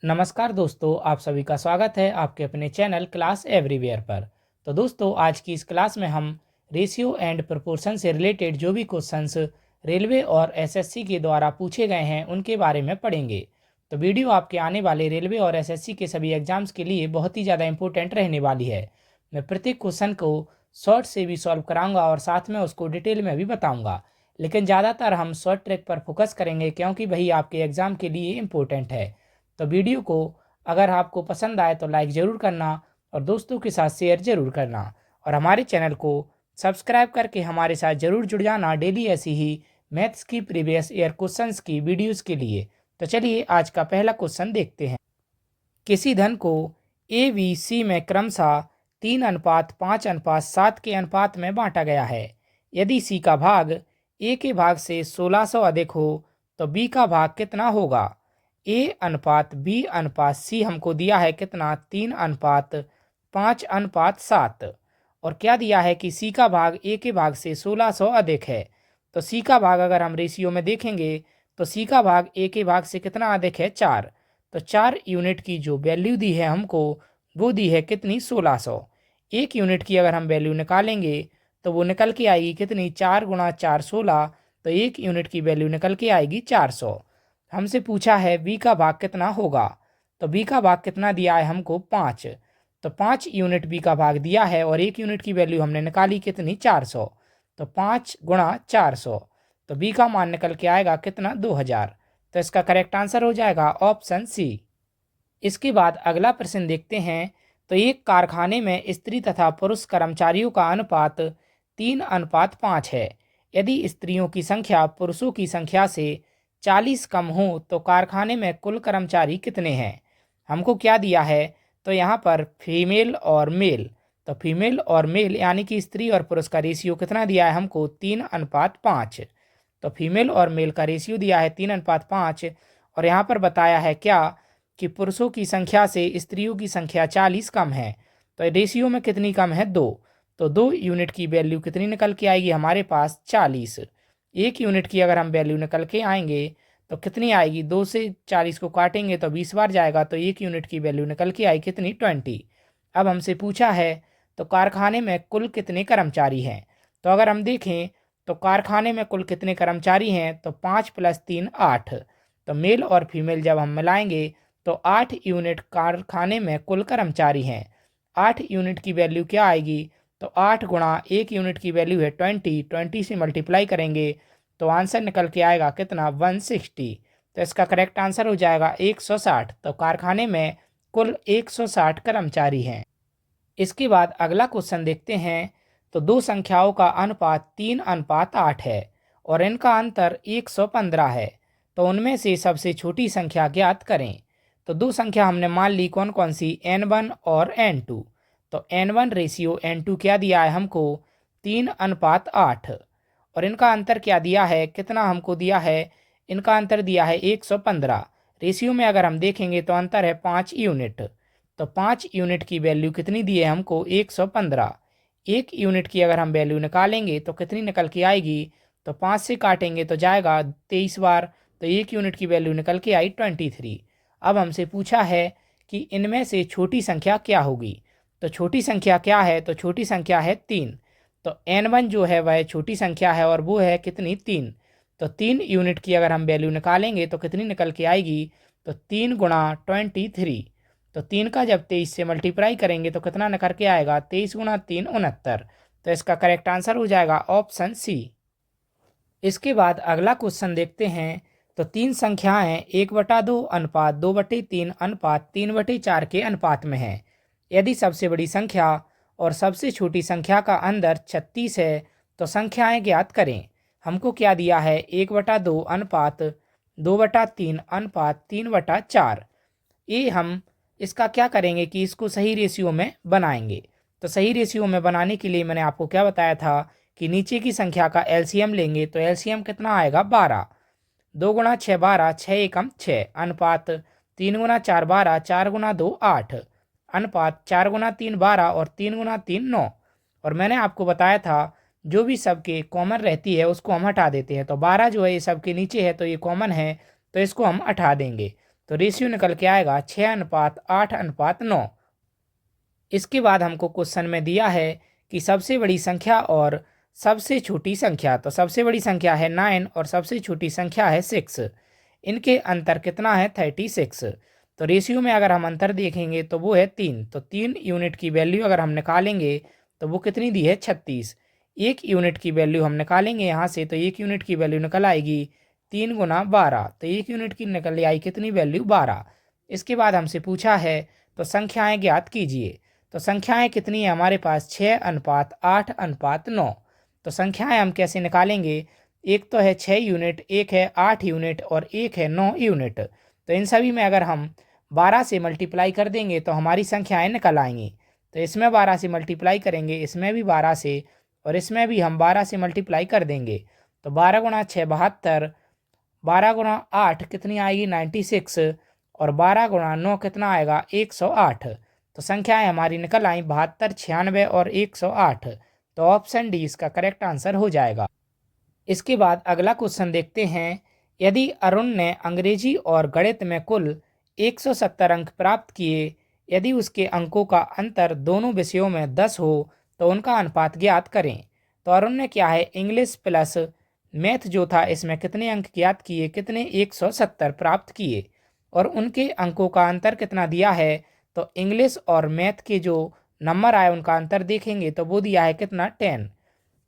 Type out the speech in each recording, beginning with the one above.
नमस्कार दोस्तों, आप सभी का स्वागत है आपके अपने चैनल क्लास एवरीवेयर पर। तो दोस्तों, आज की इस क्लास में हम रेशियो एंड प्रोपोर्शन से रिलेटेड जो भी क्वेश्चंस रेलवे और एसएससी के द्वारा पूछे गए हैं उनके बारे में पढ़ेंगे। तो वीडियो आपके आने वाले रेलवे और एसएससी के सभी एग्जाम्स के लिए बहुत ही ज़्यादा इंपॉर्टेंट रहने वाली है। मैं प्रत्येक क्वेश्चन को शॉर्ट से भी सॉल्व कराऊंगा और साथ में उसको डिटेल में भी बताऊँगा, लेकिन ज़्यादातर हम शॉर्ट ट्रैक पर फोकस करेंगे क्योंकि वही आपके एग्ज़ाम के लिए इम्पोर्टेंट है। तो वीडियो को अगर आपको पसंद आए तो लाइक ज़रूर करना और दोस्तों के साथ शेयर ज़रूर करना और हमारे चैनल को सब्सक्राइब करके हमारे साथ ज़रूर जुड़ जाना डेली ऐसी ही मैथ्स की प्रीवियस ईयर क्वेश्चंस की वीडियोस के लिए। तो चलिए आज का पहला क्वेश्चन देखते हैं। किसी धन को ए बी सी में क्रमशः 3:5:7 के अनुपात में बांटा गया है। यदि सी का भाग ए के भाग से 1600 अधिक हो तो बी का भाग कितना होगा। ए अनुपात बी अनुपात सी हमको दिया है कितना, 3:5:7 और क्या दिया है कि सी का भाग ए के भाग से 1600 अधिक है। तो सी का भाग अगर हम रेशियो में देखेंगे तो सी का भाग ए के भाग से कितना अधिक है, 4। तो 4 यूनिट की जो वैल्यू दी है हमको वो दी है कितनी, 1600। 1 यूनिट की अगर हम वैल्यू निकालेंगे तो वो निकल के आएगी कितनी, 4 × 4 16। तो 1 यूनिट की वैल्यू निकल के आएगी 400। हमसे पूछा है बी का भाग कितना होगा। तो बी का भाग कितना दिया है हमको, 5। तो 5 यूनिट बी का भाग दिया है और 1 यूनिट की वैल्यू हमने निकाली कितनी, 400। तो 5 × 400, तो बी का मान निकल के आएगा कितना, 2000। तो इसका करेक्ट आंसर हो जाएगा ऑप्शन सी। इसके बाद अगला प्रश्न देखते हैं। तो एक कारखाने में स्त्री तथा पुरुष कर्मचारियों का अनुपात 3:5 है। यदि स्त्रियों की संख्या पुरुषों की संख्या से 40 कम हो तो कारखाने में कुल कर्मचारी कितने हैं। हमको क्या दिया है, तो यहाँ पर फीमेल और मेल। तो फीमेल और मेल यानी कि स्त्री और पुरुष का रेशियो कितना दिया है हमको, 3:5। तो फीमेल और मेल का रेशियो दिया है 3:5 और यहाँ पर बताया है क्या कि पुरुषों की संख्या से स्त्रियों की संख्या 40 कम है। तो रेशियो में कितनी कम है, 2। तो 2 यूनिट की वैल्यू कितनी निकल के आएगी हमारे पास, 40। 1 यूनिट की अगर हम वैल्यू निकल के आएंगे तो कितनी आएगी, 2 से 40 को काटेंगे तो 20 बार जाएगा, तो 1 यूनिट की वैल्यू निकल के आई कितनी, 20। अब हमसे पूछा है तो कारखाने में कुल कितने कर्मचारी हैं। तो अगर हम देखें तो कारखाने में कुल कितने कर्मचारी हैं, तो 5 + 3 8। तो मेल और फीमेल जब हम मिलाएंगे तो 8 यूनिट कारखाने में कुल कर्मचारी हैं। 8 यूनिट की वैल्यू क्या आएगी, तो 8 × 1 यूनिट की वैल्यू है 20। 20 से मल्टीप्लाई करेंगे तो आंसर निकल के आएगा कितना, 160। तो इसका करेक्ट आंसर हो जाएगा 160। तो कारखाने में कुल 160 कर्मचारी हैं। इसके बाद अगला क्वेश्चन देखते हैं। तो दो संख्याओं का अनुपात 3:8 है और इनका अंतर 115 है। तो उनमें से सबसे छोटी संख्या ज्ञात करें। तो दो संख्या हमने मान ली, कौन कौन सी, n1 और n2। तो n1 रेशियो n2 क्या दिया है हमको, 3:8 और इनका अंतर क्या दिया है, कितना हमको दिया है, इनका अंतर दिया है 115। रेशियो में अगर हम देखेंगे तो अंतर है 5 यूनिट। तो 5 यूनिट की वैल्यू कितनी दी है हमको, 115। 1 यूनिट की अगर हम वैल्यू निकालेंगे तो कितनी निकल के आएगी, तो 5 से काटेंगे तो जाएगा 23 बार, तो 1 यूनिट की वैल्यू निकल के आई 23। अब हमसे पूछा है कि इनमें से छोटी संख्या क्या होगी। तो छोटी संख्या क्या है, तो छोटी संख्या है 3। तो n1 जो है वह छोटी संख्या है और वो है कितनी, 3। तो 3 यूनिट की अगर हम वैल्यू निकालेंगे तो कितनी निकल के आएगी, तो 3 × 23। तो 3 का जब 23 से मल्टीप्लाई करेंगे तो कितना निकल के आएगा, 23 × 3 69। तो इसका करेक्ट आंसर हो जाएगा ऑप्शन सी। इसके बाद अगला क्वेश्चन देखते हैं। तो तीन संख्याएं 1/2 अनुपात 2/3 अनुपात 3/4 के अनुपात में हैं। यदि सबसे बड़ी संख्या और सबसे छोटी संख्या का अंदर 36 है तो संख्याएं ज्ञात करें। हमको क्या दिया है, 1/2 अनुपात 2/3 अनुपात 3/4। ये हम इसका क्या करेंगे कि इसको सही रेशियो में बनाएंगे। तो सही रेशियो में बनाने के लिए मैंने आपको क्या बताया था कि नीचे की संख्या का एलसीएम लेंगे। तो एलसीएम कितना आएगा, 12। 2 × 6 12, 6 एकम 6 अनुपात 3 × 4 12, 4 × 2 8 अनुपात 4 × 3 12 और 3 × 3 9। और मैंने आपको बताया था जो भी सबके कॉमन रहती है उसको हम हटा देते हैं। तो 12 जो है ये सबके नीचे है तो ये कॉमन है, तो इसको हम हटा देंगे। तो रेशियो निकल के आएगा 6:8:9। इसके बाद हमको क्वेश्चन में दिया है कि सबसे बड़ी संख्या और सबसे छोटी संख्या, तो सबसे बड़ी संख्या है 9 और सबसे छोटी संख्या है 6, इनके अंतर कितना है 36। तो रेशियो में अगर हम अंतर देखेंगे तो वो है 3, तो 3 यूनिट की वैल्यू अगर हम निकालेंगे तो वो कितनी दी है 36। 1 यूनिट की वैल्यू हम निकालेंगे यहाँ से, तो 1 यूनिट की वैल्यू निकल आएगी 3 गुना 12, तो 1 यूनिट की निकल आई कितनी वैल्यू 12। इसके बाद हमसे पूछा है तो संख्याएं ज्ञात कीजिए। तो संख्याएं कितनी है हमारे पास 6:8:9। तो संख्याएं हम कैसे निकालेंगे, एक तो है 6 यूनिट, एक है 8 यूनिट और एक है 9 यूनिट। तो इन सभी में अगर हम 12 से मल्टीप्लाई कर देंगे तो हमारी संख्याएं निकल आएंगी। तो इसमें 12 से मल्टीप्लाई करेंगे, इसमें भी 12 से, और इसमें भी हम 12 से मल्टीप्लाई कर देंगे। तो 12 गुणा 6 72, 12 गुणा 8 कितनी आएगी 96, और 12 गुणा 9 कितना आएगा 108। तो संख्याएं हमारी निकल आई 72, 96 और 108। तो ऑप्शन डी इसका करेक्ट आंसर हो जाएगा। इसके बाद अगला क्वेश्चन देखते हैं। यदि अरुण ने अंग्रेजी और गणित में कुल 170 अंक प्राप्त किए, यदि उसके अंकों का अंतर दोनों विषयों में 10 हो तो उनका अनुपात ज्ञात करें। तो अरुण ने क्या है इंग्लिश प्लस मैथ जो था इसमें कितने अंक ज्ञात किए, कितने 170 प्राप्त किए, और उनके अंकों का अंतर कितना दिया है। तो इंग्लिश और मैथ के जो नंबर आए उनका अंतर देखेंगे तो वो दिया है कितना 10।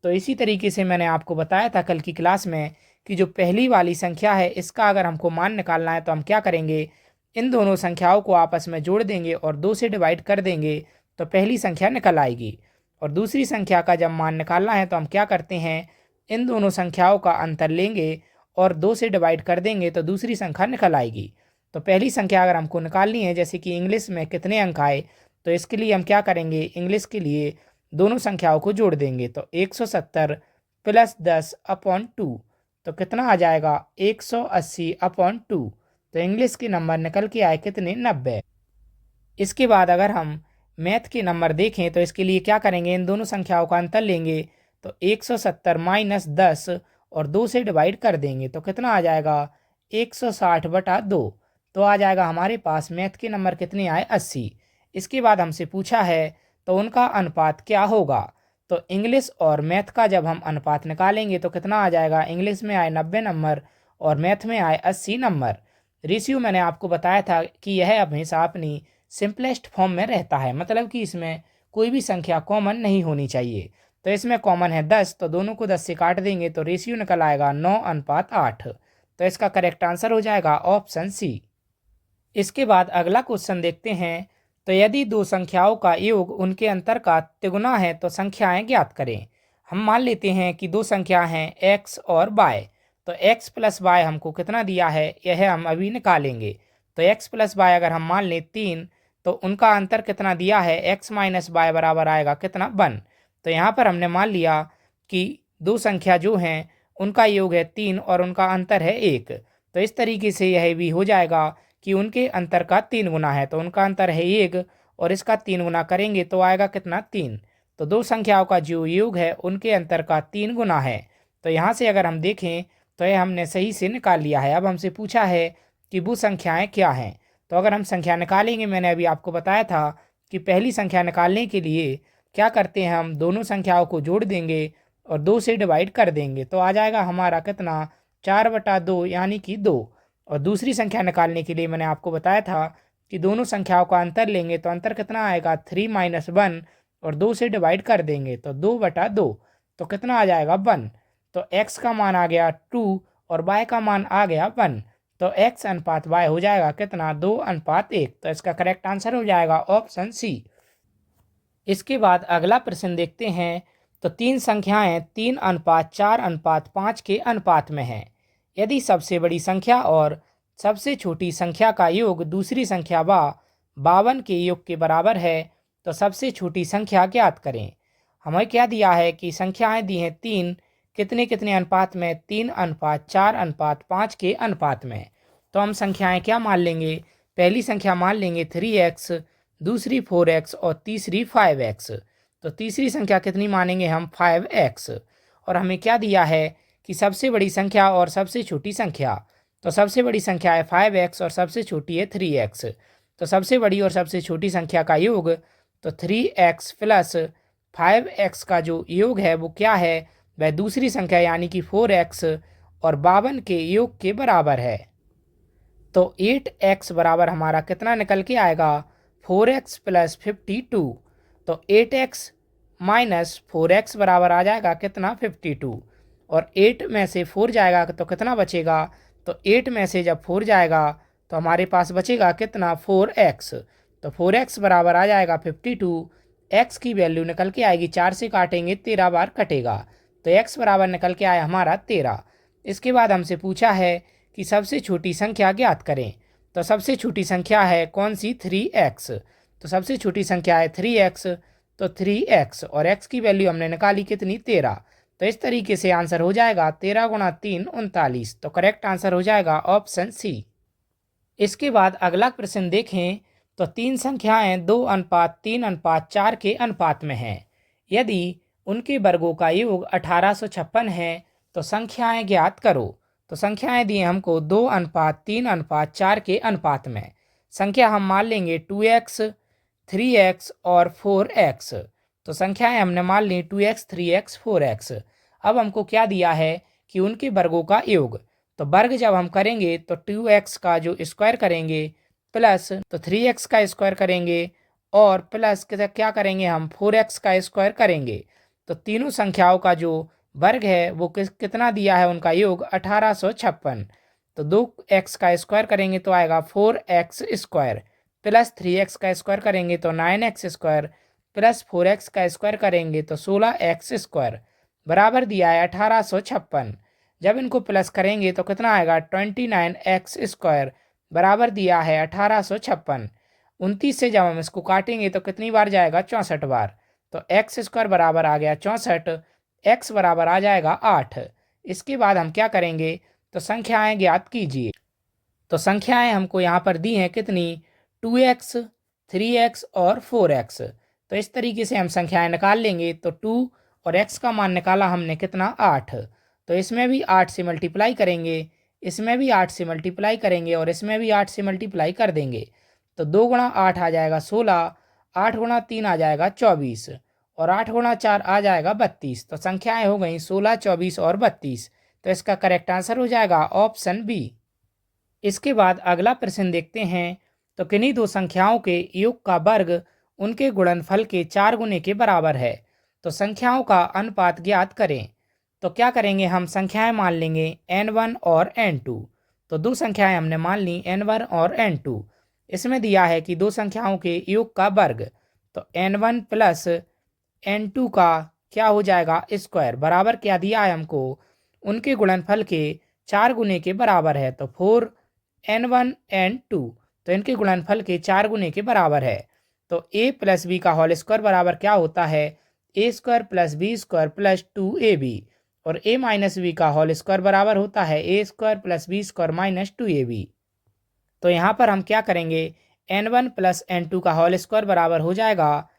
तो इसी तरीके से मैंने आपको बताया था कल की क्लास में कि जो पहली वाली संख्या है इसका अगर हमको मान निकालना है तो हम क्या करेंगे, इन दोनों संख्याओं को आपस में जोड़ देंगे और 2 से डिवाइड कर देंगे तो पहली संख्या निकल आएगी। और दूसरी संख्या का जब मान निकालना है तो हम क्या करते हैं, इन दोनों संख्याओं का अंतर लेंगे और 2 से डिवाइड कर देंगे तो दूसरी संख्या निकल आएगी। तो पहली संख्या अगर हमको निकालनी है, जैसे कि इंग्लिश में कितने अंक आए, तो इसके लिए हम क्या करेंगे, इंग्लिश के लिए दोनों संख्याओं को जोड़ देंगे। तो 170 प्लस 10/2 तो कितना आ जाएगा 180/2। तो इंग्लिश के नंबर निकल के आए कितने 90। इसके बाद अगर हम मैथ के नंबर देखें तो इसके लिए क्या करेंगे, इन दोनों संख्याओं का अंतर लेंगे तो 170 माइनस 10 और 2 से डिवाइड कर देंगे तो कितना आ जाएगा 160/2। तो आ जाएगा हमारे पास मैथ के नंबर कितने आए 80। इसके बाद हमसे पूछा है तो उनका अनुपात क्या होगा। तो इंग्लिश और मैथ का जब हम अनुपात निकालेंगे तो कितना आ जाएगा, इंग्लिश में आए 90 नंबर और मैथ में आए 80 नंबर। रेशियो मैंने आपको बताया था कि यह हमेशा अपनी सिंपलेस्ट फॉर्म में रहता है, मतलब कि इसमें कोई भी संख्या कॉमन नहीं होनी चाहिए। तो इसमें कॉमन है 10, तो दोनों को 10 से काट देंगे तो रेशियो निकल आएगा 9:8। तो इसका करेक्ट आंसर हो जाएगा ऑप्शन सी। इसके बाद अगला क्वेश्चन देखते हैं। तो यदि दो संख्याओं का योग उनके अंतर का तिगुना है तो संख्याएं ज्ञात करें। हम मान लेते हैं कि दो संख्या हैं x और y। तो x प्लस वाई हमको कितना दिया है यह हम अभी निकालेंगे। तो x प्लस वाई अगर हम मान लें 3, तो उनका अंतर कितना दिया है x माइनस वाई बराबर आएगा कितना 1। तो यहाँ पर हमने मान लिया कि दो संख्या जो हैं उनका योग है 3 और उनका अंतर है 1। तो इस तरीके से यह भी हो जाएगा कि उनके अंतर का 3 गुना है, तो उनका अंतर है 1 और इसका 3 गुना करेंगे तो आएगा कितना 3। तो दो संख्याओं का जो योग है उनके अंतर का 3 गुना है। तो यहाँ से अगर हम देखें तो यह हमने सही से निकाल लिया है। अब हमसे पूछा है कि वो संख्याएं क्या हैं। तो अगर हम संख्या निकालेंगे, मैंने अभी आपको बताया था कि पहली संख्या निकालने के लिए क्या करते हैं, हम दोनों संख्याओं को जोड़ देंगे और 2 से डिवाइड कर देंगे तो आ जाएगा हमारा कितना 4/2 यानी कि 2। और दूसरी संख्या निकालने के लिए मैंने आपको बताया था कि दोनों संख्याओं का अंतर लेंगे तो अंतर कितना आएगा 3 - 1 और 2 से डिवाइड कर देंगे तो 2/2 तो कितना आ जाएगा 1। तो x का मान आ गया 2 और y का मान आ गया 1। तो x अनुपात y हो जाएगा कितना 2:1। तो इसका करेक्ट आंसर हो जाएगा ऑप्शन सी। इसके बाद अगला प्रश्न देखते हैं। तो तीन संख्याएं 3:4:5 के अनुपात में हैं। यदि सबसे बड़ी संख्या और सबसे छोटी संख्या का योग दूसरी संख्या 52 के योग के बराबर है तो सबसे छोटी संख्या ज्ञात करें। हमें क्या दिया है कि संख्याएं दी हैं 3 कितने कितने अनुपात में 3:4:5 के अनुपात में। तो हम संख्याएं क्या मान लेंगे, पहली संख्या मान लेंगे 3x, दूसरी 4x और तीसरी 5x। तो तीसरी संख्या कितनी मानेंगे हम 5x। और हमें क्या दिया है कि सबसे बड़ी संख्या और सबसे छोटी संख्या। तो सबसे बड़ी संख्या है 5x और सबसे छोटी है 3x। तो सबसे बड़ी और सबसे छोटी संख्या का योग तो 3x प्लस 5x का जो योग है वो क्या है, वह दूसरी संख्या यानी कि 4x और 52 के योग के बराबर है। तो 8x बराबर हमारा कितना निकल के आएगा, 4x प्लस 52। तो 8x माइनस 4x बराबर आ जाएगा कितना, 52। और 8 में से 4 जाएगा तो कितना बचेगा, तो 8 में से जब 4 जाएगा तो हमारे पास बचेगा कितना, 4x। तो 4x बराबर आ जाएगा 52। x की वैल्यू निकल के आएगी, 4 से काटेंगे 13 बार कटेगा, तो x बराबर निकल के आया हमारा 13। इसके बाद हमसे पूछा है कि सबसे छोटी संख्या ज्ञात करें। तो सबसे छोटी संख्या है कौन सी, 3x। तो सबसे छोटी संख्या है 3x। तो 3x और x की वैल्यू हमने निकाली कितनी, 13। तो इस तरीके से आंसर हो जाएगा 13 गुणा 3 39। तो करेक्ट आंसर हो जाएगा ऑप्शन सी। इसके बाद अगला प्रश्न देखें तो तीन संख्याएं 2:3:4 के अनुपात में हैं। यदि उनके वर्गों का योग 1856 है तो संख्याएं ज्ञात करो। तो संख्याएं दी हमको 2:3:4 के अनुपात में। संख्या हम मान लेंगे 2x 3x और 4x। तो संख्याएं हमने मान ली 2x 3x 4x। अब हमको क्या दिया है कि उनके वर्गों का योग। तो वर्ग जब हम करेंगे तो 2x का जो स्क्वायर करेंगे प्लस तो 3x का स्क्वायर करेंगे और प्लस क्या करेंगे हम 4x का स्क्वायर करेंगे। तो तीनों संख्याओं का जो वर्ग है वो कितना दिया है, उनका योग 1856। तो 2x का स्क्वायर करेंगे तो आएगा 4x स्क्वायर प्लस 3x का स्क्वायर करेंगे तो 9x स्क्वायर प्लस 4x का स्क्वायर करेंगे तो 16x स्क्वायर बराबर दिया है 1856। जब इनको प्लस करेंगे तो कितना आएगा, 29x स्क्वायर बराबर दिया है 1856। 29 से जब हम इसको काटेंगे तो कितनी बार जाएगा, 64 बार। तो x स्क्वायर बराबर आ गया 64, x बराबर आ जाएगा 8। इसके बाद हम क्या करेंगे, तो संख्याएं ज्ञात कीजिए। तो संख्याएं हमको यहाँ पर दी हैं कितनी, 2x 3x और 4x। तो इस तरीके से हम संख्याएं निकाल लेंगे। तो 2 और x का मान निकाला हमने कितना, 8। तो इसमें भी 8 से मल्टीप्लाई करेंगे, इसमें भी 8 से मल्टीप्लाई करेंगे और इसमें भी 8 से मल्टीप्लाई कर देंगे। तो 2 गुणा 8 आ जाएगा 16, 8 गुणा 3 आ जाएगा 24 और 8 गुणा 4 आ जाएगा 32। तो संख्याएं हो गई 16, 24 और 32। तो इसका करेक्ट आंसर हो जाएगा ऑप्शन बी। इसके बाद अगला प्रश्न देखते हैं। तो किन्हीं दो संख्याओं के योग का वर्ग उनके गुणनफल के 4 गुने के बराबर है। तो संख्याओं का अनुपात ज्ञात करें। तो क्या करेंगे, हम संख्याएं मान लेंगे n1 और n2। तो दो संख्याएं हमने मान ली n1 और n2। इसमें दिया है कि दो संख्याओं के योग का वर्ग। तो n1 प्लस n2 का क्या हो जाएगा, स्क्वायर बराबर क्या दिया है हमको, उनके गुणनफल के 4 गुने के बराबर है। तो 4n1 n2 तो इनके गुणनफल के 4 गुने के बराबर है। तो a प्लस बी का होल स्क्वायर बराबर क्या होता है, a square plus B square plus 2ab और a माइनस बी का होल स्क्वायर बराबर होता है a square plus B square minus 2ab। तो यहाँ पर हम क्या करेंगे, n1 प्लस n2 का होल स्क्वायर बराबर हो जाएगा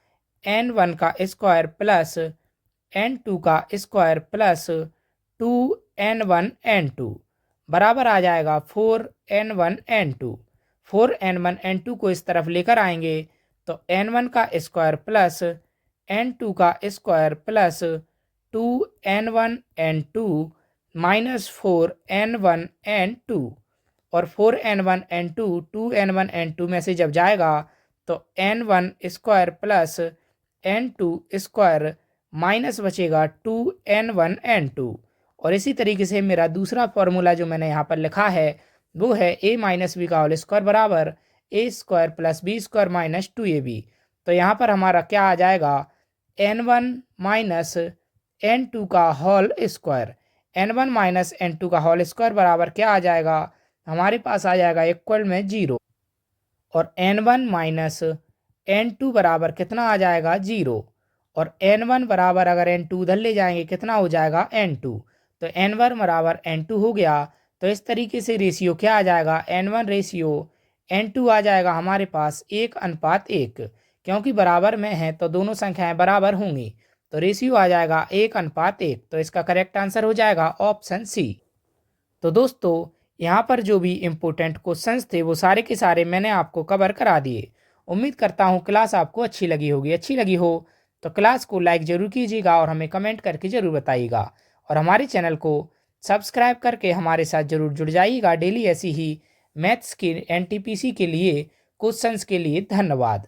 n1 का स्क्वायर प्लस n2 का स्क्वायर प्लस 2n1 n2 बराबर आ जाएगा 4n1 n2। 4n1 n2 को इस तरफ लेकर आएंगे तो n1 का स्क्वायर प्लस n2 का square plus 2n1 n2 minus 4n1 n2 और 4n1 n2 2n1 n2 में से जब जाएगा तो n1 square plus n2 square minus बचेगा 2n1 n2। और इसी तरीके से मेरा दूसरा फॉर्मूला जो मैंने यहाँ पर लिखा है वो है a माइनस बी का होल स्क्वायर बराबर a square plus B square minus 2ab। तो यहाँ पर हमारा क्या आ जाएगा, n1 माइनस n2 का whole square. n1 minus n2 का होल स्क्वायर बराबर क्या आ जाएगा, हमारे पास आ जाएगा इक्वल में 0 और n1 माइनस n2 बराबर कितना आ जाएगा, 0 और n1 बराबर अगर n2 उधर ले जाएंगे कितना हो जाएगा, n2। तो n1 बराबर n2 हो गया। तो इस तरीके से रेशियो क्या आ जाएगा, n1 रेशियो n2 आ जाएगा हमारे पास 1:1, क्योंकि बराबर में है तो दोनों संख्याएं बराबर होंगी। तो रेशियो आ जाएगा 1:1। तो इसका करेक्ट आंसर हो जाएगा ऑप्शन सी। तो दोस्तों यहाँ पर जो भी इम्पोर्टेंट क्वेश्चंस थे वो सारे के सारे मैंने आपको कवर करा दिए। उम्मीद करता हूँ क्लास आपको अच्छी लगी होगी। अच्छी लगी हो तो क्लास को लाइक ज़रूर कीजिएगा और हमें कमेंट करके ज़रूर बताइएगा, और हमारे चैनल को सब्सक्राइब करके हमारे साथ ज़रूर जुड़ जाइएगा डेली ऐसी ही मैथ्स के NTPC के लिए क्वेश्चंस के लिए। धन्यवाद।